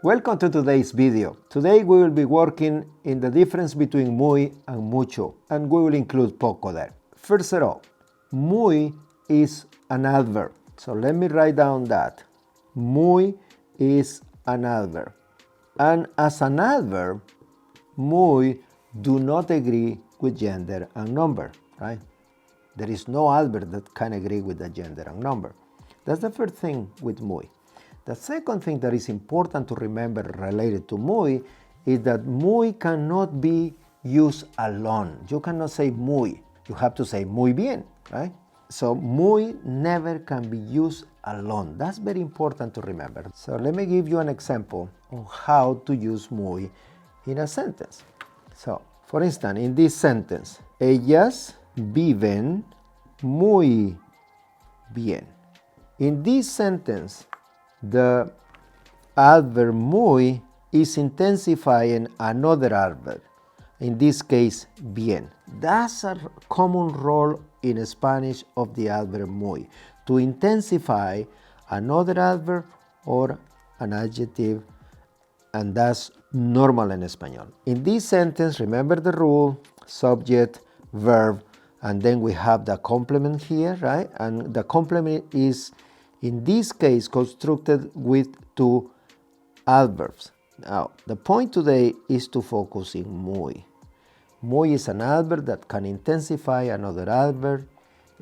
Welcome to today's video. Today we will be working in the difference between muy and mucho, and we will include poco there. First of all, muy is an adverb. So let me write down that. Muy is an adverb. And as an adverb, muy do not agree with gender and number, right? There is no adverb that can agree with the gender and number. That's the first thing with muy. The second thing that is important to remember related to muy is that muy cannot be used alone. You cannot say muy. You have to say muy bien, right? So muy never can be used alone. That's very important to remember. So let me give you an example on how to use muy in a sentence. So, for instance, in this sentence, ellas viven muy bien. In this sentence, the adverb muy is intensifying another adverb, in this case, bien. That's a common role in Spanish of the adverb muy, to intensify another adverb or an adjective, and that's normal in Espanol. In this sentence, remember the rule, subject, verb, and then we have the complement here, right? And the complement is, in this case, constructed with two adverbs. Now, the point today is to focus in muy. Muy is an adverb that can intensify another adverb,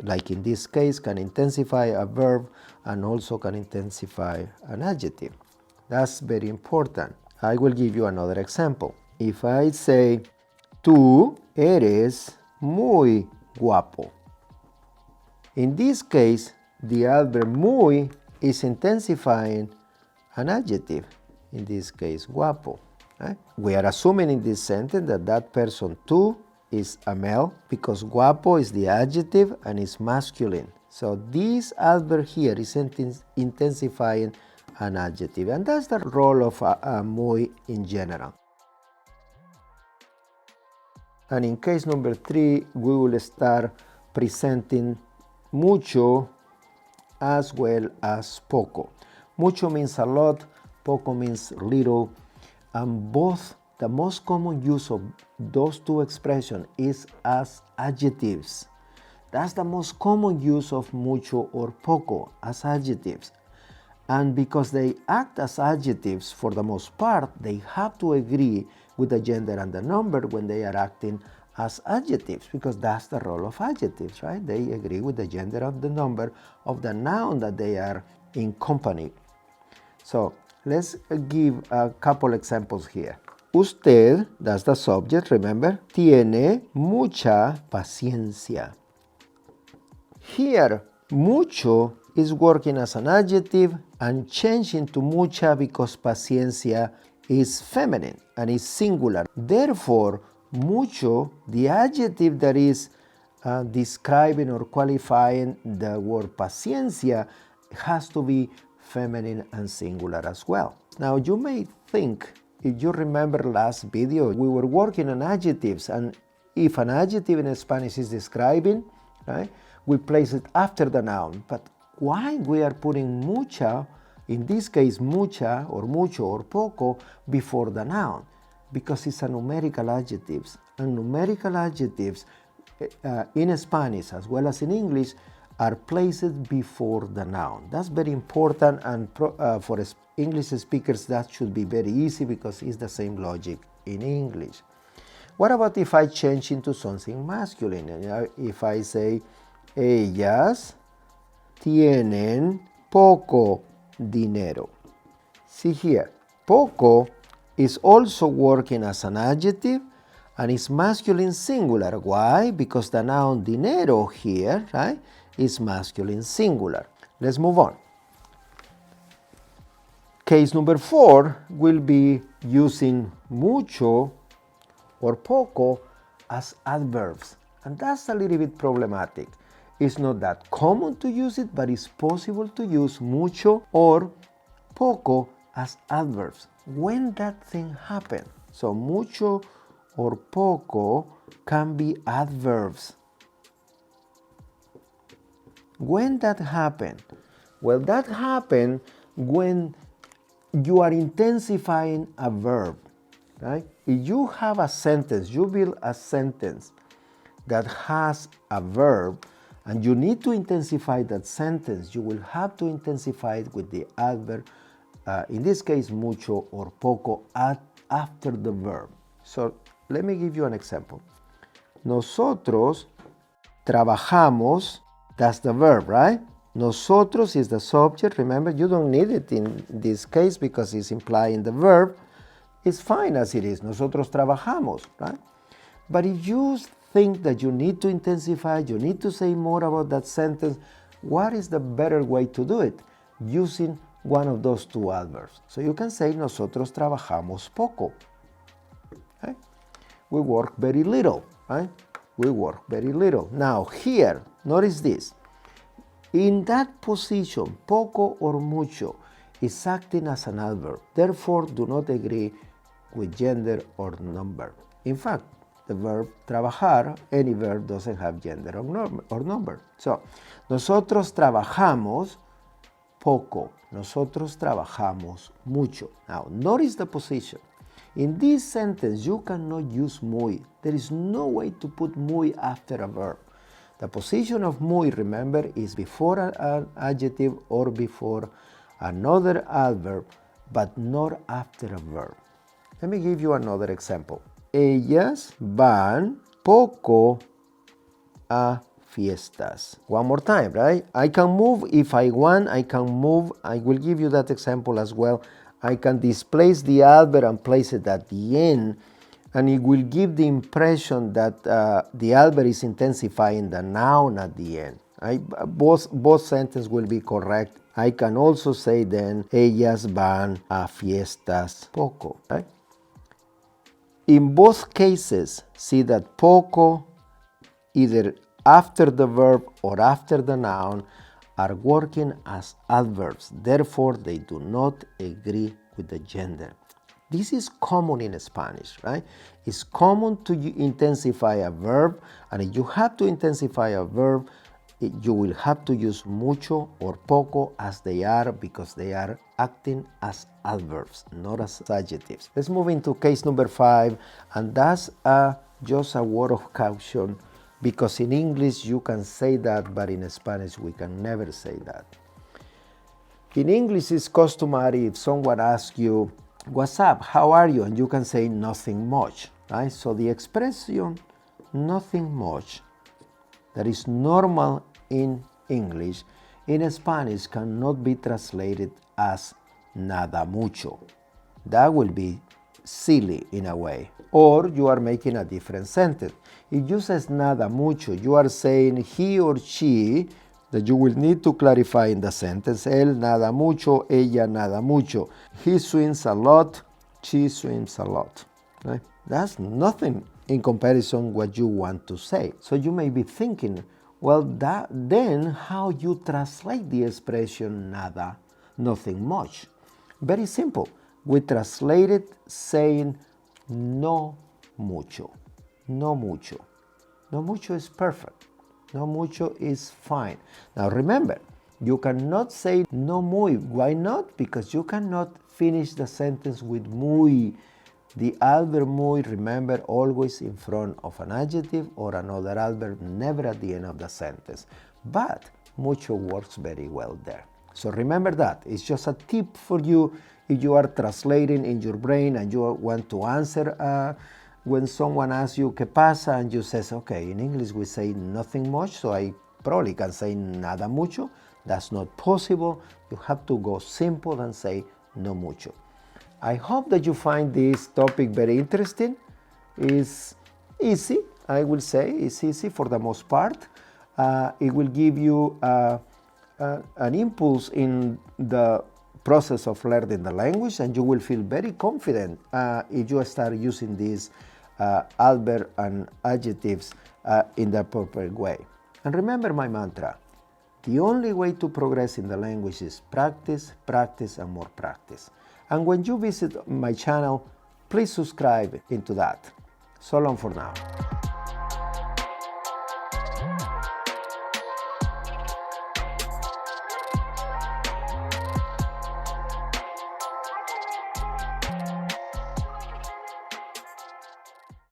like in this case, can intensify a verb and also can intensify an adjective. That's very important. I will give you another example. If I say, tú eres muy guapo. In this case, the adverb muy is intensifying an adjective, in this case, guapo. Right? We are assuming in this sentence that that person, tú, is a male because guapo is the adjective and is masculine. So this adverb here is intensifying an adjective, and that's the role of muy in general. And in case number 3, we will start presenting mucho as well as poco. Mucho means a lot, poco means little, and both, the most common use of those two expressions is as adjectives. That's the most common use of mucho or poco, as adjectives. And because they act as adjectives for the most part, they have to agree with the gender and the number when they are acting as adjectives, because that's the role of adjectives, right? They agree with the gender of the number of the noun that they are in company. So let's give a couple examples here. Usted, that's the subject, remember, tiene mucha paciencia. Here, mucho is working as an adjective and changing to mucha because paciencia is feminine and is singular. Therefore, mucho, the adjective that is describing or qualifying the word paciencia, has to be feminine and singular as well. Now you may think, if you remember last video, we were working on adjectives, and if an adjective in Spanish is describing, right, we place it after the noun. But why we are putting mucha, in this case mucha or mucho or poco, before the noun? Because it's a numerical adjectives, and numerical adjectives in Spanish as well as in English are placed before the noun. That's very important, and for English speakers that should be very easy because it's the same logic in English. What about if I change into something masculine? And if I say, ellas tienen poco dinero. See here, poco is also working as an adjective and is masculine singular. Why? Because the noun dinero here, right, is masculine singular. Let's move on. Case number 4 will be using mucho or poco as adverbs, and that's a little bit problematic. It's not that common to use it, but it's possible to use mucho or poco as adverbs when that thing happens. So mucho or poco can be adverbs. When that happens? Well, that happens when you are intensifying a verb, right? If you have a sentence, you build a sentence that has a verb, and you need to intensify that sentence, you will have to intensify it with the adverb, in this case, mucho or poco, after the verb. So let me give you an example. Nosotros trabajamos, that's the verb, right? Nosotros is the subject. Remember, you don't need it in this case because it's implying the verb. It's fine as it is. Nosotros trabajamos, right? But if you think that you need to intensify, you need to say more about that sentence, what is the better way to do it? Using one of those two adverbs. So you can say, nosotros trabajamos poco. Right? We work very little, right? We work very little. Now here, notice this. In that position, poco or mucho is acting as an adverb. Therefore, do not agree with gender or number. In fact, the verb trabajar, any verb doesn't have gender or number. So, nosotros trabajamos poco. Nosotros trabajamos mucho. Now, notice the position. In this sentence, you cannot use muy. There is no way to put muy after a verb. The position of muy, remember, is before an adjective or before another adverb, but not after a verb. Let me give you another example. Ellas van poco a fiestas. One more time, right? I can move if I want. I can move. I will give you that example as well. I can displace the adverb and place it at the end, and it will give the impression that the adverb is intensifying the noun at the end. Both sentences will be correct. I can also say then, ellas van a fiestas poco. Right? In both cases, see that poco, either after the verb or after the noun, are working as adverbs. Therefore, they do not agree with the gender. This is common in Spanish, right? It's common to intensify a verb, and if you have to intensify a verb, you will have to use mucho or poco as they are, because they are acting as adverbs, not as adjectives. Let's move into case number 5, and that's just a word of caution, because in English you can say that, but in Spanish we can never say that. In English, it's customary if someone asks you, what's up, how are you? And you can say nothing much, right? So the expression nothing much that is normal in English, in Spanish cannot be translated as nada mucho. That will be silly in a way. Or you are making a different sentence. If you say nada mucho, you are saying he or she, that you will need to clarify in the sentence. Él nada mucho, ella nada mucho. He swims a lot, she swims a lot. Right? That's nothing in comparison what you want to say. So you may be thinking, well, then how you translate the expression nada, nothing much? Very simple. We translate it saying no mucho. No mucho. No mucho is perfect. No mucho is fine. Now remember, you cannot say no muy. Why not? Because you cannot finish the sentence with muy. The adverb muy, remember, always in front of an adjective or another adverb, never at the end of the sentence. But mucho works very well there. So remember that. It's just a tip for you if you are translating in your brain and you want to answer when someone asks you ¿qué pasa? And you say, okay, in English we say nothing much, so I probably can say nada mucho. That's not possible. You have to go simple and say no mucho. I hope that you find this topic very interesting. It's easy, I will say. It's easy for the most part. It will give you an impulse in the process of learning the language, and you will feel very confident if you start using these adverbs and adjectives in the proper way. And remember my mantra, the only way to progress in the language is practice, practice, and more practice. And when you visit my channel, please subscribe into that. So long for now.